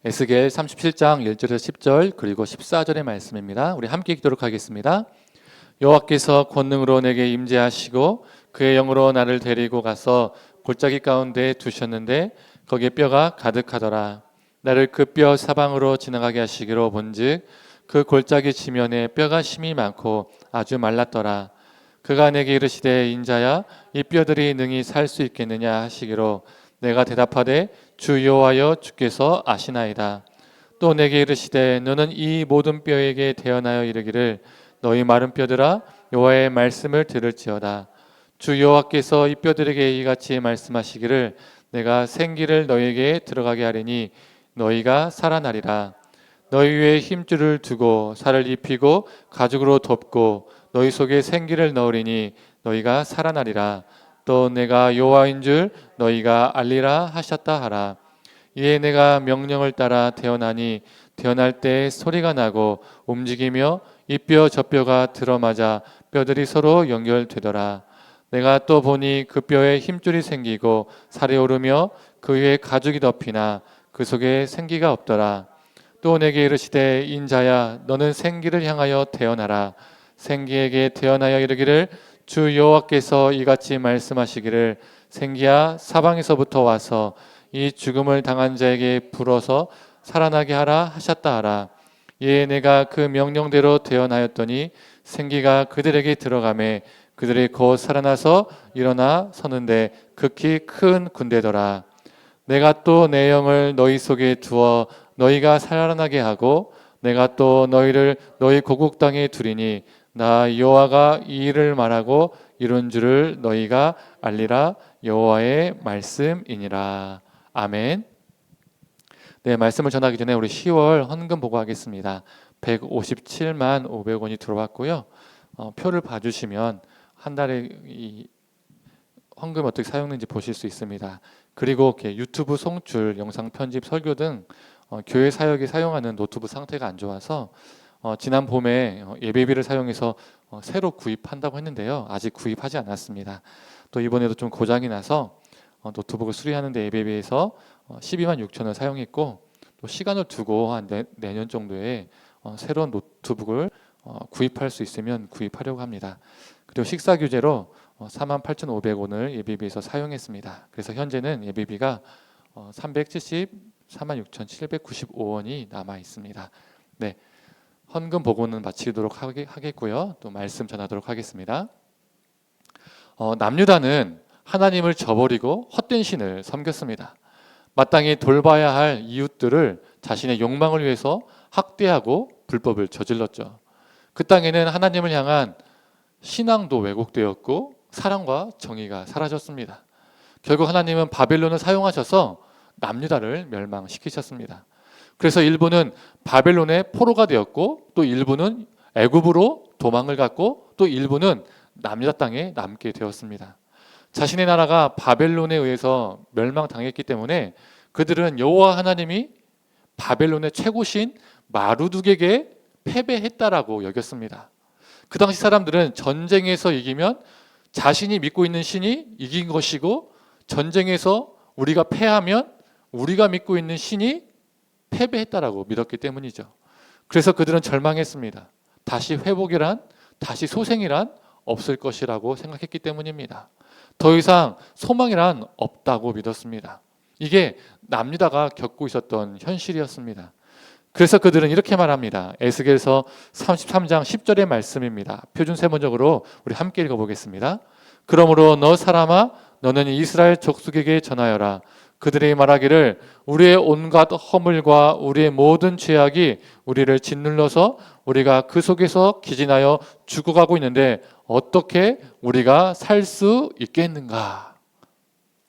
에스겔 37장 1절에서 10절 그리고 14절의 말씀입니다. 우리 함께 읽도록 하겠습니다. 여호와께서 권능으로 내게 임재하시고 그의 영으로 나를 데리고 가서 골짜기 가운데 두셨는데 거기에 뼈가 가득하더라. 나를 그 뼈 사방으로 지나가게 하시기로 본즉 그 골짜기 지면에 뼈가 심이 많고 아주 말랐더라. 그가 내게 이르시되 인자야 이 뼈들이 능히 살 수 있겠느냐 하시기로 내가 대답하되 주 여호와여 주께서 아시나이다. 또 내게 이르시되 너는 이 모든 뼈에게 대언하여 이르기를 너희 마른 뼈들아 여호와의 말씀을 들을지어다. 주 여호와께서 이 뼈들에게 이같이 말씀하시기를 내가 생기를 너희에게 들어가게 하리니 너희가 살아나리라. 너희 위에 힘줄을 두고 살을 입히고 가죽으로 덮고 너희 속에 생기를 넣으리니 너희가 살아나리라. 또 내가 여호와인 줄 너희가 알리라 하셨다 하라. 이에 내가 명령을 따라 태어나니 태어날 때 소리가 나고 움직이며 이 뼈 저 뼈가 들어맞아 뼈들이 서로 연결되더라. 내가 또 보니 그 뼈에 힘줄이 생기고 살이 오르며 그 위에 가죽이 덮이나 그 속에 생기가 없더라. 또 내게 이르시되 인자야 너는 생기를 향하여 태어나라. 생기에게 태어나여 이르기를 주 여호와께서 이같이 말씀하시기를 생기야 사방에서부터 와서 이 죽음을 당한 자에게 불어서 살아나게 하라 하셨다 하라. 이에 내가 그 명령대로 태어나였더니 생기가 그들에게 들어가매 그들이 곧 살아나서 일어나 서는데 극히 큰 군대더라. 내가 또 내 영을 너희 속에 두어 너희가 살아나게 하고 내가 또 너희를 너희 고국 땅에 두리니 나 여호와가 이 일을 말하고 이룬 줄을 너희가 알리라. 여호와의 말씀이니라. 아멘. 네, 말씀을 전하기 전에 우리 10월 헌금 보고하겠습니다. 157만 500원이 들어왔고요. 표를 봐주시면 한 달에 이 헌금 어떻게 사용되는지 보실 수 있습니다. 그리고 유튜브 송출, 영상 편집, 설교 등 교회 사역에 사용하는 노트북 상태가 안 좋아서 지난 봄에 예배비를 사용해서 새로 구입한다고 했는데요. 아직 구입하지 않았습니다. 또 이번에도 좀 고장이 나서 노트북을 수리하는데 예배비에서 12만 6천 원 사용했고 또 시간을 두고 한 내년 정도에 새로운 노트북을 구입할 수 있으면 구입하려고 합니다. 그리고 식사 규제로 48,500원을 예배비에서 사용했습니다. 그래서 현재는 예배비가 374만 6,795원이 남아 있습니다. 네, 헌금 보고는 마치도록 하겠고요. 또 말씀 전하도록 하겠습니다. 남유다는 하나님을 저버리고 헛된 신을 섬겼습니다. 마땅히 돌봐야 할 이웃들을 자신의 욕망을 위해서 학대하고 불법을 저질렀죠. 그 땅에는 하나님을 향한 신앙도 왜곡되었고 사랑과 정의가 사라졌습니다. 결국 하나님은 바벨론을 사용하셔서 남유다를 멸망시키셨습니다. 그래서 일부는 바벨론의 포로가 되었고 또 일부는 애굽으로 도망을 갔고 또 일부는 남유다 땅에 남게 되었습니다. 자신의 나라가 바벨론에 의해서 멸망당했기 때문에 그들은 여호와 하나님이 바벨론의 최고신 마루둑에게 패배했다라고 여겼습니다. 그 당시 사람들은 전쟁에서 이기면 자신이 믿고 있는 신이 이긴 것이고 전쟁에서 우리가 패하면 우리가 믿고 있는 신이 패배했다라고 믿었기 때문이죠. 그래서 그들은 절망했습니다. 다시 회복이란, 다시 소생이란 없을 것이라고 생각했기 때문입니다. 더 이상 소망이란 없다고 믿었습니다. 이게 남유다가 겪고 있었던 현실이었습니다. 그래서 그들은 이렇게 말합니다. 에스겔서 33장 10절의 말씀입니다. 표준 세번역으로 우리 함께 읽어보겠습니다. 그러므로 너 사람아 너는 이스라엘 족속에게 전하여라. 그들이 말하기를 우리의 온갖 허물과 우리의 모든 죄악이 우리를 짓눌러서 우리가 그 속에서 기진하여 죽어가고 있는데 어떻게 우리가 살 수 있겠는가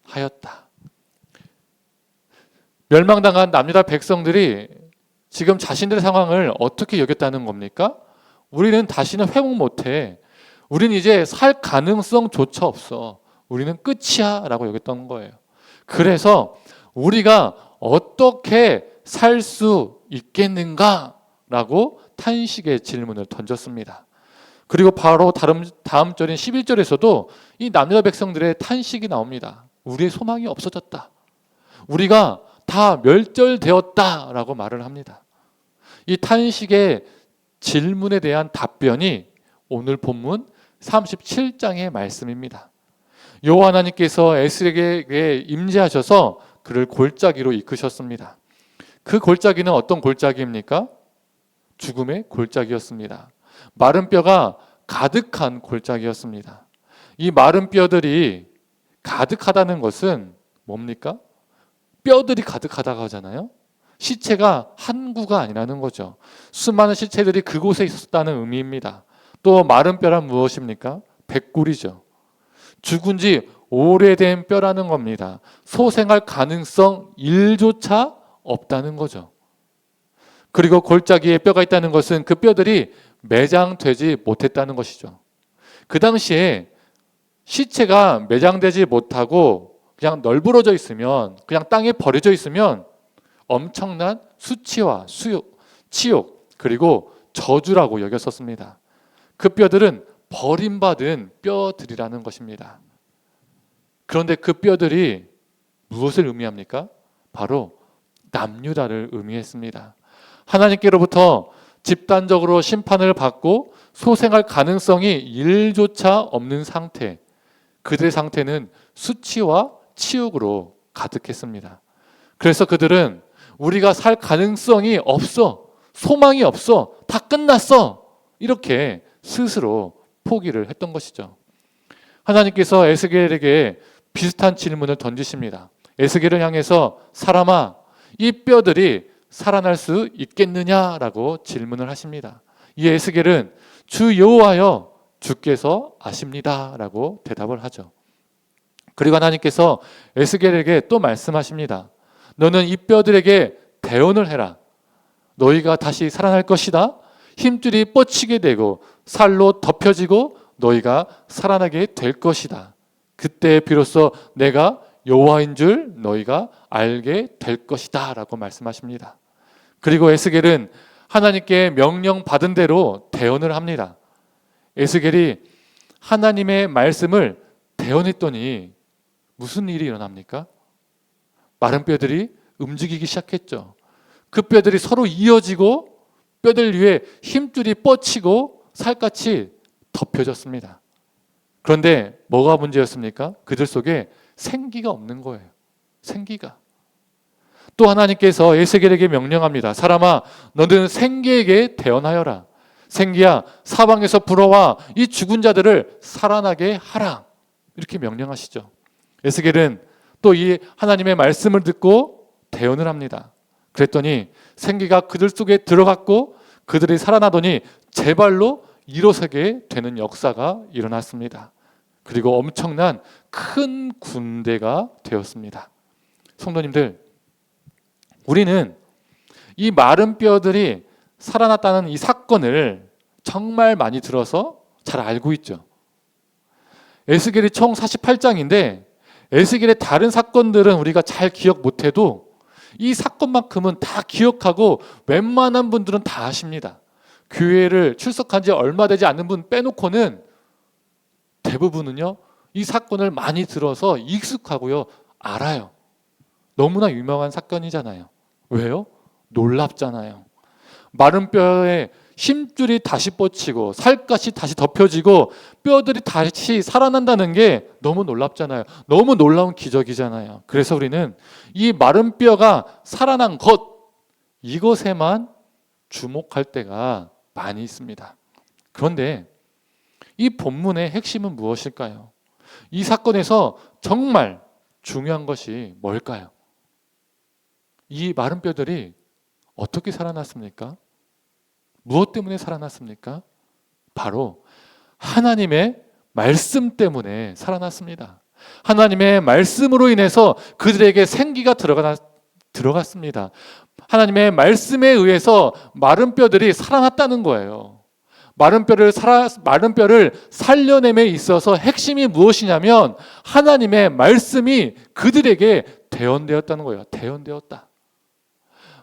하였다. 멸망당한 남유다 백성들이 지금 자신들의 상황을 어떻게 여겼다는 겁니까? 우리는 다시는 회복 못해. 우리는 이제 살 가능성조차 없어. 우리는 끝이야 라고 여겼던 거예요. 그래서 우리가 어떻게 살 수 있겠는가 라고 탄식의 질문을 던졌습니다. 그리고 바로 다음 절인 11절에서도 이 남유다 백성들의 탄식이 나옵니다. 우리의 소망이 없어졌다. 우리가 다 멸절되었다라고 말을 합니다. 이 탄식의 질문에 대한 답변이 오늘 본문 37장의 말씀입니다. 여호와 하나님께서 에스겔에게 임재하셔서 그를 골짜기로 이끄셨습니다. 그 골짜기는 어떤 골짜기입니까? 죽음의 골짜기였습니다. 마른 뼈가 가득한 골짜기였습니다. 이 마른 뼈들이 가득하다는 것은 뭡니까? 뼈들이 가득하다고 하잖아요. 시체가 한 구가 아니라는 거죠. 수많은 시체들이 그곳에 있었다는 의미입니다. 또 마른 뼈란 무엇입니까? 백골이죠. 죽은 지 오래된 뼈라는 겁니다. 소생할 가능성 1조차 없다는 거죠. 그리고 골짜기에 뼈가 있다는 것은 그 뼈들이 매장되지 못했다는 것이죠. 그 당시에 시체가 매장되지 못하고 그냥 널브러져 있으면, 그냥 땅에 버려져 있으면 엄청난 수치와 치욕 그리고 저주라고 여겼었습니다. 그 뼈들은 버림받은 뼈들이라는 것입니다. 그런데 그 뼈들이 무엇을 의미합니까? 바로 남유다를 의미했습니다. 하나님께로부터 집단적으로 심판을 받고 소생할 가능성이 1조차 없는 상태, 그들의 상태는 수치와 치욕으로 가득했습니다. 그래서 그들은 우리가 살 가능성이 없어, 소망이 없어, 다 끝났어, 이렇게 스스로 포기를 했던 것이죠. 하나님께서 에스겔에게 비슷한 질문을 던지십니다. 에스겔을 향해서 사람아, 이 뼈들이 살아날 수 있겠느냐라고 질문을 하십니다. 이 에스겔은 주 여호와여, 주께서 아십니다라고 대답을 하죠. 그리고 하나님께서 에스겔에게 또 말씀하십니다. 너는 이 뼈들에게 대언을 해라. 너희가 다시 살아날 것이다. 힘줄이 뻗치게 되고 살로 덮여지고 너희가 살아나게 될 것이다. 그때 비로소 내가 여호와인 줄 너희가 알게 될 것이다 라고 말씀하십니다. 그리고 에스겔은 하나님께 명령받은 대로 대언을 합니다. 에스겔이 하나님의 말씀을 대언했더니 무슨 일이 일어납니까? 마른 뼈들이 움직이기 시작했죠. 그 뼈들이 서로 이어지고 뼈들 위에 힘줄이 뻗치고 살갗이 덮여졌습니다. 그런데 뭐가 문제였습니까? 그들 속에 생기가 없는 거예요. 생기가. 또 하나님께서 에스겔에게 명령합니다. 사람아, 너는 생기에게 대언하여라. 생기야, 사방에서 불어와 이 죽은 자들을 살아나게 하라. 이렇게 명령하시죠. 에스겔은 또 이 하나님의 말씀을 듣고 대언을 합니다. 그랬더니 생기가 그들 속에 들어갔고 그들이 살아나더니 제발로 일어서게 되는 역사가 일어났습니다. 그리고 엄청난 큰 군대가 되었습니다. 성도님들, 우리는 이 마른 뼈들이 살아났다는 이 사건을 정말 많이 들어서 잘 알고 있죠. 에스겔이 총 48장인데 에스겔의 다른 사건들은 우리가 잘 기억 못해도 이 사건만큼은 다 기억하고 웬만한 분들은 다 아십니다. 교회를 출석한 지 얼마 되지 않는 분 빼놓고는 대부분은요, 이 사건을 많이 들어서 익숙하고요, 알아요. 너무나 유명한 사건이잖아요. 왜요? 놀랍잖아요. 마른 뼈에 힘줄이 다시 뻗치고 살갗이 다시 덮여지고 뼈들이 다시 살아난다는 게 너무 놀랍잖아요. 너무 놀라운 기적이잖아요. 그래서 우리는 이 마른 뼈가 살아난 것, 이것에만 주목할 때가 많이 있습니다. 그런데 이 본문의 핵심은 무엇일까요? 이 사건에서 정말 중요한 것이 뭘까요? 이 마른 뼈들이 어떻게 살아났습니까? 무엇 때문에 살아났습니까? 바로 하나님의 말씀 때문에 살아났습니다. 하나님의 말씀으로 인해서 그들에게 생기가 들어갔습니다. 하나님의 말씀에 의해서 마른 뼈들이 살아났다는 거예요. 마른 뼈를 살려냄에 있어서 핵심이 무엇이냐면 하나님의 말씀이 그들에게 대언되었다는 거예요. 대언되었다.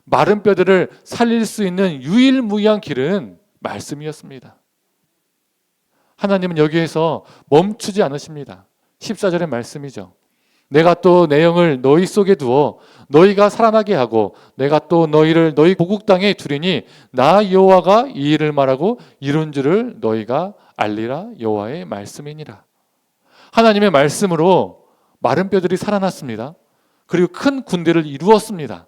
마른 뼈들을 살릴 수 있는 유일무이한 길은 말씀이었습니다. 하나님은 여기에서 멈추지 않으십니다. 14절의 말씀이죠. 내가 또 내 영을 너희 속에 두어 너희가 살아나게 하고 내가 또 너희를 너희 고국 땅에 두리니 나 여호와가 이 일을 말하고 이룬 줄을 너희가 알리라. 여호와의 말씀이니라. 하나님의 말씀으로 마른 뼈들이 살아났습니다. 그리고 큰 군대를 이루었습니다.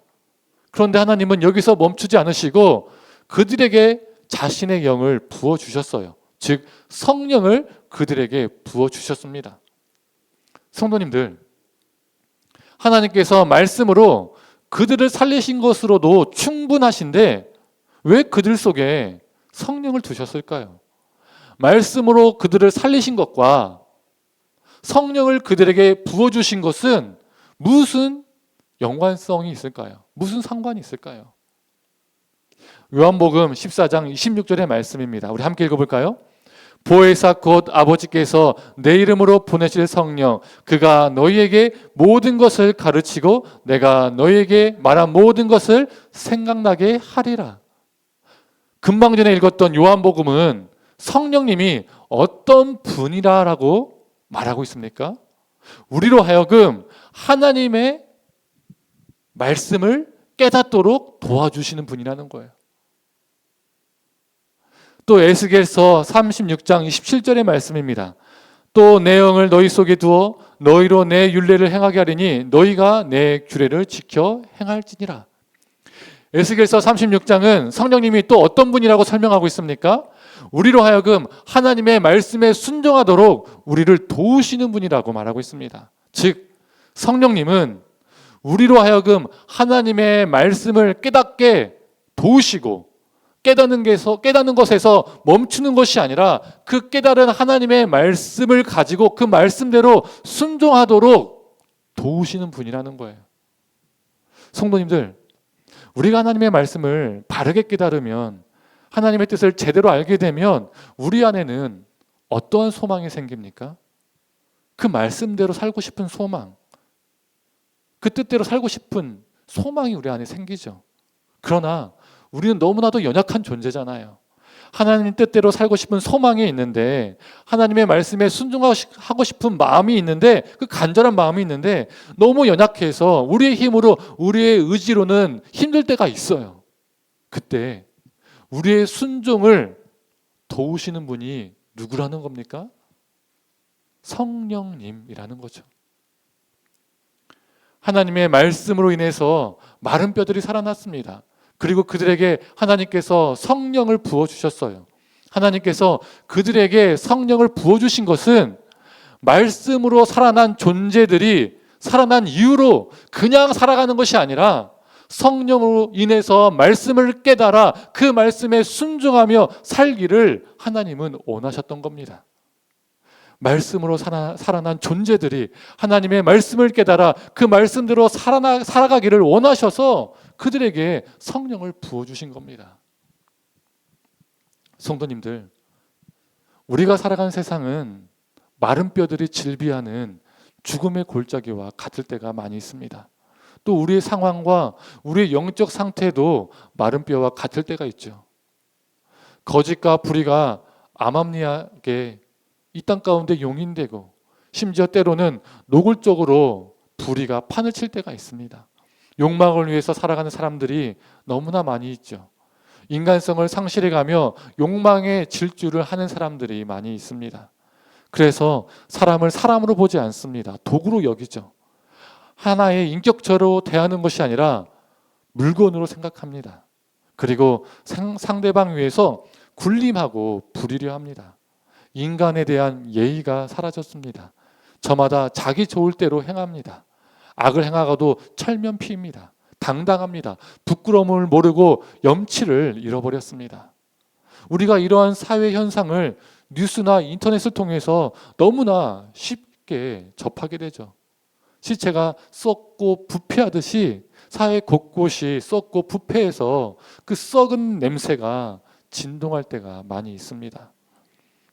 그런데 하나님은 여기서 멈추지 않으시고 그들에게 자신의 영을 부어주셨어요. 즉 성령을 그들에게 부어주셨습니다. 성도님들, 하나님께서 말씀으로 그들을 살리신 것으로도 충분하신데 왜 그들 속에 성령을 두셨을까요? 말씀으로 그들을 살리신 것과 성령을 그들에게 부어주신 것은 무슨 연관성이 있을까요? 무슨 상관이 있을까요? 요한복음 14장 26절의 말씀입니다. 우리 함께 읽어볼까요? 보혜사 곧 아버지께서 내 이름으로 보내실 성령 그가 너희에게 모든 것을 가르치고 내가 너희에게 말한 모든 것을 생각나게 하리라. 금방 전에 읽었던 요한복음은 성령님이 어떤 분이라고 말하고 있습니까? 우리로 하여금 하나님의 말씀을 깨닫도록 도와주시는 분이라는 거예요. 또 에스겔서 36장 27절의 말씀입니다. 또 내 영을 너희 속에 두어 너희로 내 율례를 행하게 하리니 너희가 내 규례를 지켜 행할지니라. 에스겔서 36장은 성령님이 또 어떤 분이라고 설명하고 있습니까? 우리로 하여금 하나님의 말씀에 순종하도록 우리를 도우시는 분이라고 말하고 있습니다. 즉 성령님은 우리로 하여금 하나님의 말씀을 깨닫게 도우시고 깨닫는 것에서 멈추는 것이 아니라 그 깨달은 하나님의 말씀을 가지고 그 말씀대로 순종하도록 도우시는 분이라는 거예요. 성도님들, 우리가 하나님의 말씀을 바르게 깨달으면 하나님의 뜻을 제대로 알게 되면 우리 안에는 어떠한 소망이 생깁니까? 그 말씀대로 살고 싶은 소망, 그 뜻대로 살고 싶은 소망이 우리 안에 생기죠. 그러나 우리는 너무나도 연약한 존재잖아요. 하나님 뜻대로 살고 싶은 소망이 있는데 하나님의 말씀에 순종하고 싶은 마음이 있는데 그 간절한 마음이 있는데 너무 연약해서 우리의 힘으로 우리의 의지로는 힘들 때가 있어요. 그때 우리의 순종을 도우시는 분이 누구라는 겁니까? 성령님이라는 거죠. 하나님의 말씀으로 인해서 마른 뼈들이 살아났습니다. 그리고 그들에게 하나님께서 성령을 부어주셨어요. 하나님께서 그들에게 성령을 부어주신 것은 말씀으로 살아난 존재들이 살아난 이유로 그냥 살아가는 것이 아니라 성령으로 인해서 말씀을 깨달아 그 말씀에 순종하며 살기를 하나님은 원하셨던 겁니다. 말씀으로 살아난 존재들이 하나님의 말씀을 깨달아 그 말씀대로 살아가기를 원하셔서 그들에게 성령을 부어주신 겁니다. 성도님들, 우리가 살아가는 세상은 마른 뼈들이 질비하는 죽음의 골짜기와 같을 때가 많이 있습니다. 또 우리의 상황과 우리의 영적 상태도 마른 뼈와 같을 때가 있죠. 거짓과 불의가 암암리하게 이 땅 가운데 용인되고 심지어 때로는 노골적으로 불의가 판을 칠 때가 있습니다. 욕망을 위해서 살아가는 사람들이 너무나 많이 있죠. 인간성을 상실해가며 욕망의 질주를 하는 사람들이 많이 있습니다. 그래서 사람을 사람으로 보지 않습니다. 도구로 여기죠. 하나의 인격체로 대하는 것이 아니라 물건으로 생각합니다. 그리고 상대방 위해서 군림하고 부리려 합니다. 인간에 대한 예의가 사라졌습니다. 저마다 자기 좋을 대로 행합니다. 악을 행하고도 철면피입니다. 당당합니다. 부끄러움을 모르고 염치를 잃어버렸습니다. 우리가 이러한 사회 현상을 뉴스나 인터넷을 통해서 너무나 쉽게 접하게 되죠. 시체가 썩고 부패하듯이 사회 곳곳이 썩고 부패해서 그 썩은 냄새가 진동할 때가 많이 있습니다.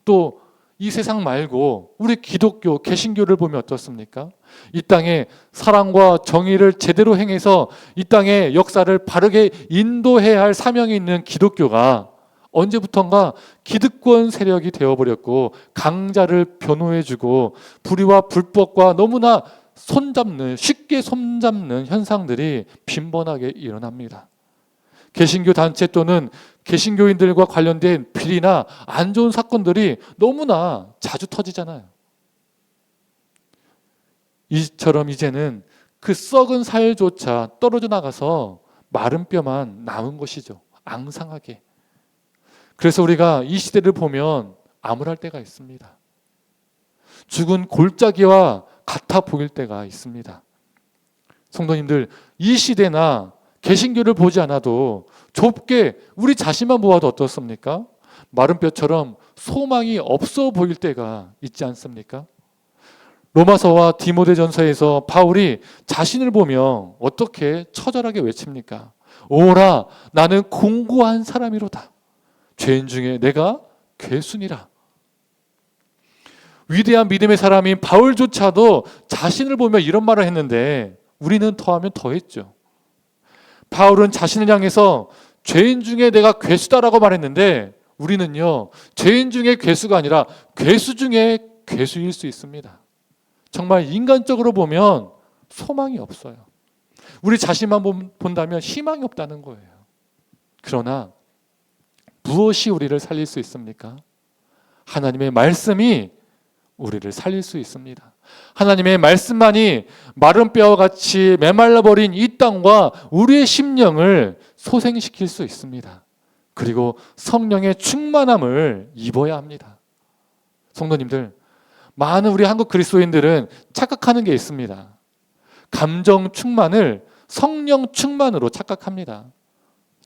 또 이 세상 말고 우리 기독교, 개신교를 보면 어떻습니까? 이 땅에 사랑과 정의를 제대로 행해서 이 땅의 역사를 바르게 인도해야 할 사명이 있는 기독교가 언제부턴가 기득권 세력이 되어버렸고 강자를 변호해주고 불의와 불법과 너무나 쉽게 손잡는 현상들이 빈번하게 일어납니다. 개신교 단체 또는 개신교인들과 관련된 비리나 안 좋은 사건들이 너무나 자주 터지잖아요. 이처럼 이제는 그 썩은 살조차 떨어져 나가서 마른 뼈만 남은 것이죠. 앙상하게. 그래서 우리가 이 시대를 보면 암울할 때가 있습니다. 죽은 골짜기와 같아 보일 때가 있습니다. 성도님들, 이 시대나 개신교를 보지 않아도 좁게 우리 자신만 보아도 어떻습니까? 마른 뼈처럼 소망이 없어 보일 때가 있지 않습니까? 로마서와 디모데전서에서 바울이 자신을 보며 어떻게 처절하게 외칩니까? 오라, 나는 공고한 사람이로다. 죄인 중에 내가 괴순이라. 위대한 믿음의 사람인 바울조차도 자신을 보며 이런 말을 했는데 우리는 더하면 더했죠. 바울은 자신을 향해서 죄인 중에 내가 괴수다라고 말했는데 우리는요, 죄인 중에 괴수가 아니라 괴수 중에 괴수일 수 있습니다. 정말 인간적으로 보면 소망이 없어요. 우리 자신만 본다면 희망이 없다는 거예요. 그러나 무엇이 우리를 살릴 수 있습니까? 하나님의 말씀이 우리를 살릴 수 있습니다. 하나님의 말씀만이 마른 뼈와 같이 메말라버린 이 땅과 우리의 심령을 소생시킬 수 있습니다. 그리고 성령의 충만함을 입어야 합니다. 성도님들, 많은 우리 한국 그리스도인들은 착각하는 게 있습니다. 감정 충만을 성령 충만으로 착각합니다.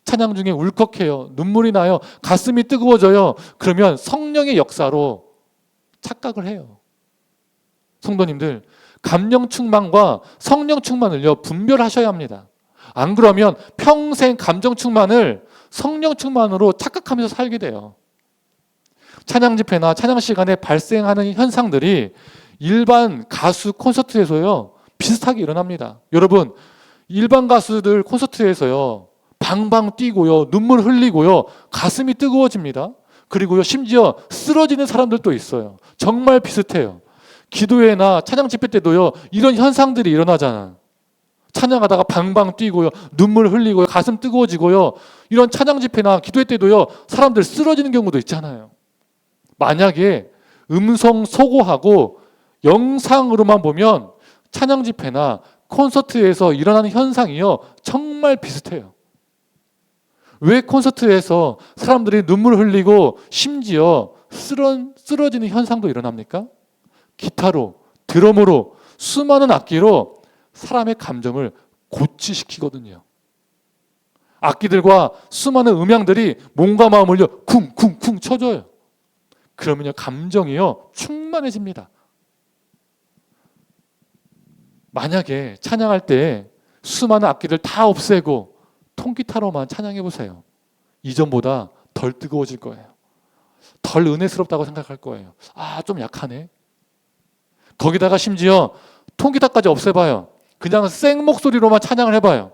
찬양 중에 울컥해요. 눈물이 나요. 가슴이 뜨거워져요. 그러면 성령의 역사로 착각을 해요. 성도님들, 감령 충만과 성령 충만을요, 분별하셔야 합니다. 안 그러면 평생 감정 충만을 성령 충만으로 착각하면서 살게 돼요. 찬양 집회나 찬양 시간에 발생하는 현상들이 일반 가수 콘서트에서요, 비슷하게 일어납니다. 여러분, 일반 가수들 콘서트에서요, 방방 뛰고요, 눈물 흘리고요, 가슴이 뜨거워집니다. 그리고요, 심지어 쓰러지는 사람들도 있어요. 정말 비슷해요. 기도회나 찬양 집회 때도요, 이런 현상들이 일어나잖아요. 찬양하다가 방방 뛰고요, 눈물 흘리고요, 가슴 뜨거워지고요, 이런 찬양 집회나 기도회 때도요, 사람들 쓰러지는 경우도 있잖아요. 만약에 음성 소거하고 영상으로만 보면 찬양 집회나 콘서트에서 일어나는 현상이요, 정말 비슷해요. 왜 콘서트에서 사람들이 눈물 흘리고 심지어 쓰러지는 현상도 일어납니까? 기타로, 드럼으로, 수많은 악기로 사람의 감정을 고취시키거든요. 악기들과 수많은 음향들이 몸과 마음을요, 쿵쿵쿵 쳐줘요. 그러면요, 감정이요, 충만해집니다. 만약에 찬양할 때 수많은 악기를 다 없애고 통기타로만 찬양해 보세요. 이전보다 덜 뜨거워질 거예요. 덜 은혜스럽다고 생각할 거예요. 아, 좀 약하네. 거기다가 심지어 통기타까지 없애봐요. 그냥 생 목소리로만 찬양을 해봐요.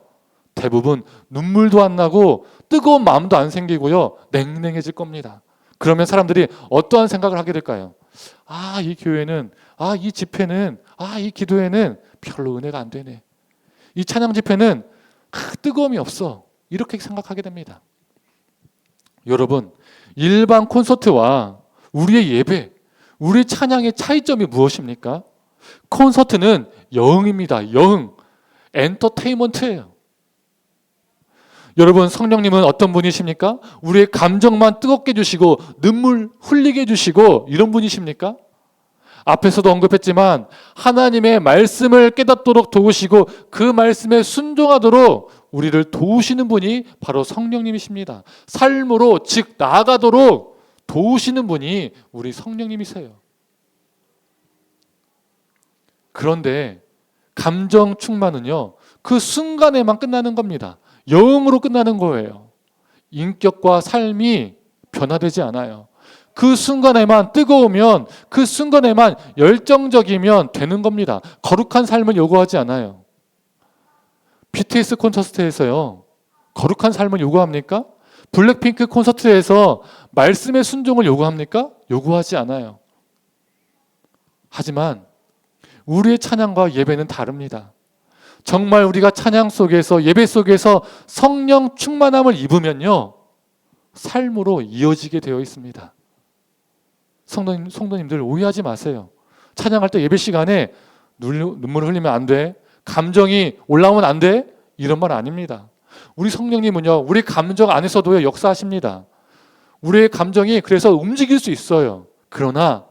대부분 눈물도 안 나고 뜨거운 마음도 안 생기고요, 냉랭해질 겁니다. 그러면 사람들이 어떠한 생각을 하게 될까요? 아, 이 교회는, 아, 이 집회는, 아, 이 기도회는 별로 은혜가 안 되네. 이 찬양 집회는 뜨거움이 없어. 이렇게 생각하게 됩니다. 여러분, 일반 콘서트와 우리의 예배, 우리 찬양의 차이점이 무엇입니까? 콘서트는 여흥입니다. 여흥. 엔터테인먼트예요. 여러분, 성령님은 어떤 분이십니까? 우리의 감정만 뜨겁게 해주시고 눈물 흘리게 해주시고 이런 분이십니까? 앞에서도 언급했지만 하나님의 말씀을 깨닫도록 도우시고 그 말씀에 순종하도록 우리를 도우시는 분이 바로 성령님이십니다. 삶으로 즉 나아가도록 도우시는 분이 우리 성령님이세요. 그런데 감정 충만은요, 그 순간에만 끝나는 겁니다. 여흥으로 끝나는 거예요. 인격과 삶이 변화되지 않아요. 그 순간에만 뜨거우면, 그 순간에만 열정적이면 되는 겁니다. 거룩한 삶을 요구하지 않아요. BTS 콘서트에서요, 거룩한 삶을 요구합니까? 블랙핑크 콘서트에서 말씀의 순종을 요구합니까? 요구하지 않아요. 하지만 우리의 찬양과 예배는 다릅니다. 정말 우리가 찬양 속에서 예배 속에서 성령 충만함을 입으면요, 삶으로 이어지게 되어 있습니다. 성도님들 오해하지 마세요. 찬양할 때 예배 시간에 눈물을 흘리면 안 돼, 감정이 올라오면 안 돼, 이런 말 아닙니다. 우리 성령님은요, 우리 감정 안에서도 역사하십니다. 우리의 감정이 그래서 움직일 수 있어요. 그러나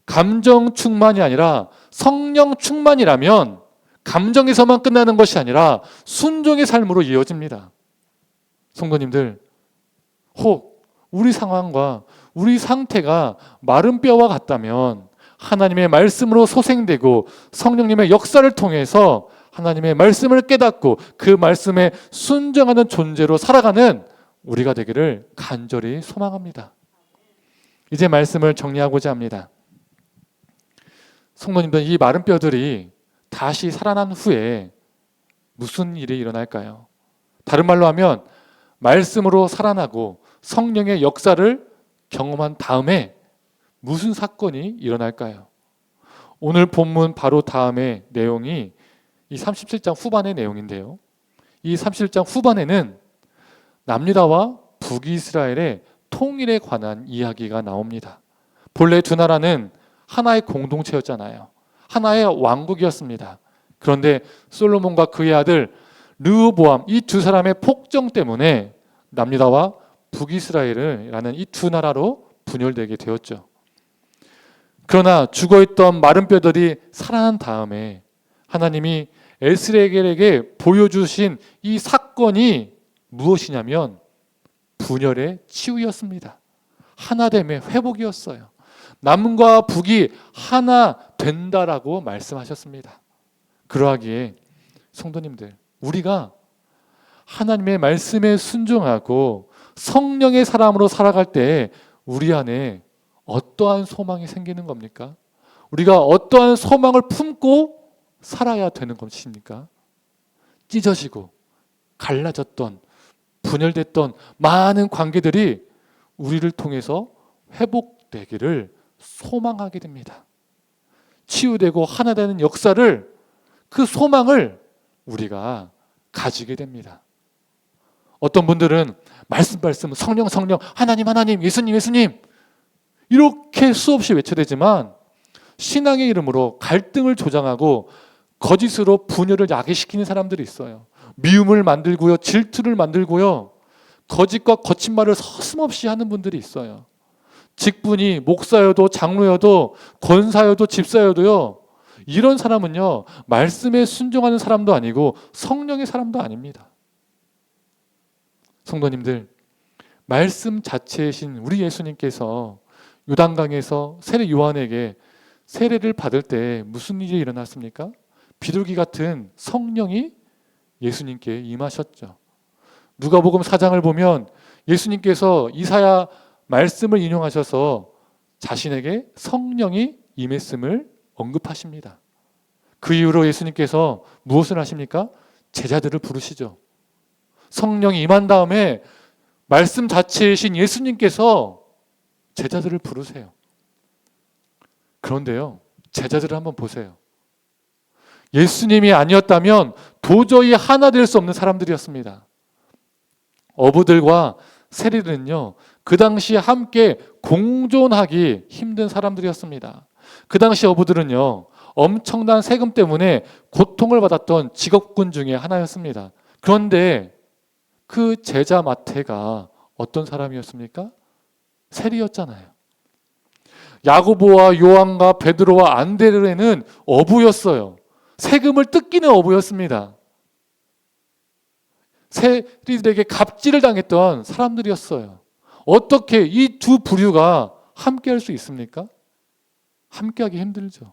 감정 충만이 아니라 성령 충만이라면 감정에서만 끝나는 것이 아니라 순종의 삶으로 이어집니다. 성도님들, 혹 우리 상황과 우리 상태가 마른 뼈와 같다면 하나님의 말씀으로 소생되고 성령님의 역사를 통해서 하나님의 말씀을 깨닫고 그 말씀에 순종하는 존재로 살아가는 우리가 되기를 간절히 소망합니다. 이제 말씀을 정리하고자 합니다. 성도님들, 이 마른 뼈들이 다시 살아난 후에 무슨 일이 일어날까요? 다른 말로 하면 말씀으로 살아나고 성령의 역사를 경험한 다음에 무슨 사건이 일어날까요? 오늘 본문 바로 다음의 내용이 이 37장 후반의 내용인데요. 이 37장 후반에는 남유다와 북이스라엘의 통일에 관한 이야기가 나옵니다. 본래 두 나라는 하나의 공동체였잖아요. 하나의 왕국이었습니다. 그런데 솔로몬과 그의 아들 르호보암, 이 두 사람의 폭정 때문에 남유다와 북이스라엘이라는 이 두 나라로 분열되게 되었죠. 그러나 죽어있던 마른 뼈들이 살아난 다음에 하나님이 에스겔에게 보여주신 이 사건이 무엇이냐면 분열의 치유였습니다. 하나됨의 회복이었어요. 남과 북이 하나 된다라고 말씀하셨습니다. 그러하기에 성도님들, 우리가 하나님의 말씀에 순종하고 성령의 사람으로 살아갈 때 우리 안에 어떠한 소망이 생기는 겁니까? 우리가 어떠한 소망을 품고 살아야 되는 것입니까? 찢어지고 갈라졌던, 분열됐던 많은 관계들이 우리를 통해서 회복되기를 소망하게 됩니다. 치유되고 하나 되는 역사를, 그 소망을 우리가 가지게 됩니다. 어떤 분들은 말씀, 성령, 하나님, 예수님 이렇게 수없이 외쳐대지만 신앙의 이름으로 갈등을 조장하고 거짓으로 분열을 야기시키는 사람들이 있어요. 미움을 만들고요, 질투를 만들고요, 거짓과 거친 말을 서슴없이 하는 분들이 있어요. 직분이 목사여도 장로여도 권사여도 집사여도요, 이런 사람은요, 말씀에 순종하는 사람도 아니고 성령의 사람도 아닙니다. 성도님들, 말씀 자체이신 우리 예수님께서 요단강에서 세례 요한에게 세례를 받을 때 무슨 일이 일어났습니까? 비둘기 같은 성령이 예수님께 임하셨죠. 누가복음 4장을 보면 예수님께서 이사야 말씀을 인용하셔서 자신에게 성령이 임했음을 언급하십니다. 그 이후로 예수님께서 무엇을 하십니까? 제자들을 부르시죠. 성령이 임한 다음에 말씀 자체이신 예수님께서 제자들을 부르세요. 그런데요, 제자들을 한번 보세요. 예수님이 아니었다면 도저히 하나 될 수 없는 사람들이었습니다. 어부들과 세리들은요, 그 당시에 함께 공존하기 힘든 사람들이었습니다. 그 당시 어부들은요, 엄청난 세금 때문에 고통을 받았던 직업군 중에 하나였습니다. 그런데 그 제자 마태가 어떤 사람이었습니까? 세리였잖아요. 야고보와 요한과 베드로와 안드레는 어부였어요. 세금을 뜯기는 어부였습니다. 세리들에게 갑질을 당했던 사람들이었어요. 어떻게 이 두 부류가 함께 할 수 있습니까? 함께하기 힘들죠.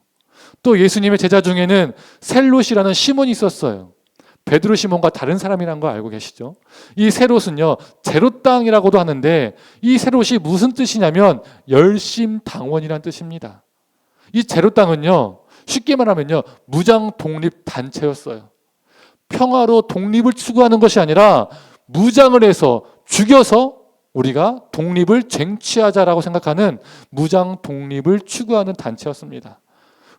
또 예수님의 제자 중에는 셀롯이라는 시몬이 있었어요. 베드로 시몬과 다른 사람이라는 거 알고 계시죠? 이 셀롯은요, 제롯당이라고도 하는데 이 셀롯이 무슨 뜻이냐면 열심당원이라는 뜻입니다. 이 제롯당은요, 쉽게 말하면요, 무장 독립 단체였어요. 평화로 독립을 추구하는 것이 아니라 무장을 해서 죽여서 우리가 독립을 쟁취하자라고 생각하는 무장 독립을 추구하는 단체였습니다.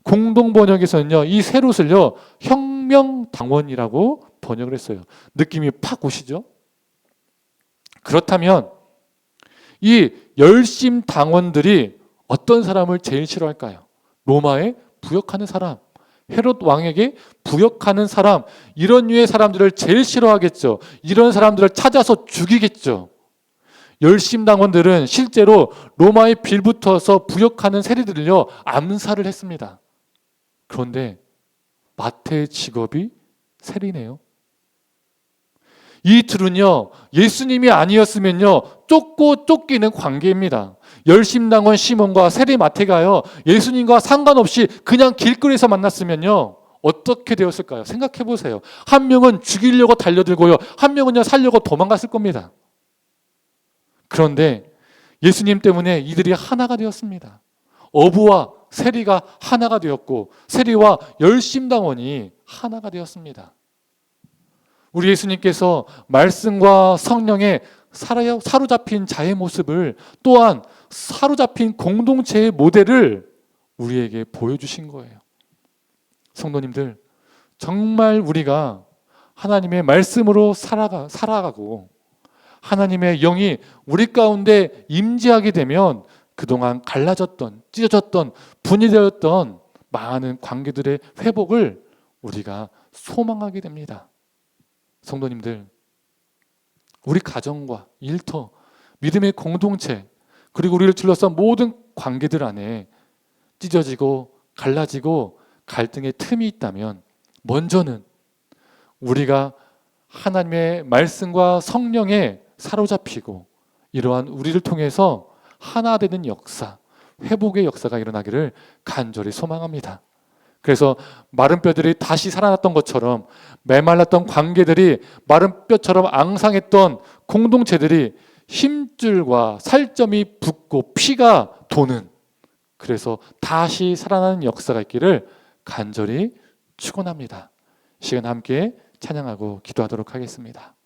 공동 번역에서는요, 이 세롯을요, 혁명당원이라고 번역을 했어요. 느낌이 팍 오시죠? 그렇다면 이 열심 당원들이 어떤 사람을 제일 싫어할까요? 로마에 부역하는 사람, 헤롯 왕에게 부역하는 사람, 이런 류의 사람들을 제일 싫어하겠죠. 이런 사람들을 찾아서 죽이겠죠. 열심 당원들은 실제로 로마에 빌붙어서 부역하는 세리들을요, 암살을 했습니다. 그런데 마태의 직업이 세리네요. 이 둘은요, 예수님이 아니었으면요, 쫓고 쫓기는 관계입니다. 열심당원 시몬과 세리 마태가요, 예수님과 상관없이 그냥 길거리에서 만났으면요, 어떻게 되었을까요? 생각해 보세요. 한 명은 죽이려고 달려들고요, 한 명은요, 살려고 도망갔을 겁니다. 그런데 예수님 때문에 이들이 하나가 되었습니다. 어부와 세리가 하나가 되었고, 세리와 열심당원이 하나가 되었습니다. 우리 예수님께서 말씀과 성령에 사로잡힌 자의 모습을, 또한 사로잡힌 공동체의 모델을 우리에게 보여주신 거예요. 성도님들, 정말 우리가 하나님의 말씀으로 살아가고 하나님의 영이 우리 가운데 임재하게 되면 그동안 갈라졌던, 찢어졌던, 분리되었던 많은 관계들의 회복을 우리가 소망하게 됩니다. 성도님들, 우리 가정과 일터, 믿음의 공동체, 그리고 우리를 둘러싼 모든 관계들 안에 찢어지고 갈라지고 갈등의 틈이 있다면 먼저는 우리가 하나님의 말씀과 성령에 사로잡히고 이러한 우리를 통해서 하나 되는 역사, 회복의 역사가 일어나기를 간절히 소망합니다. 그래서 마른 뼈들이 다시 살아났던 것처럼, 메말랐던 관계들이 마른 뼈처럼 앙상했던 공동체들이 힘줄과 살점이 붙고 피가 도는, 그래서 다시 살아나는 역사가 있기를 간절히 축원합니다. 시간 함께 찬양하고 기도하도록 하겠습니다.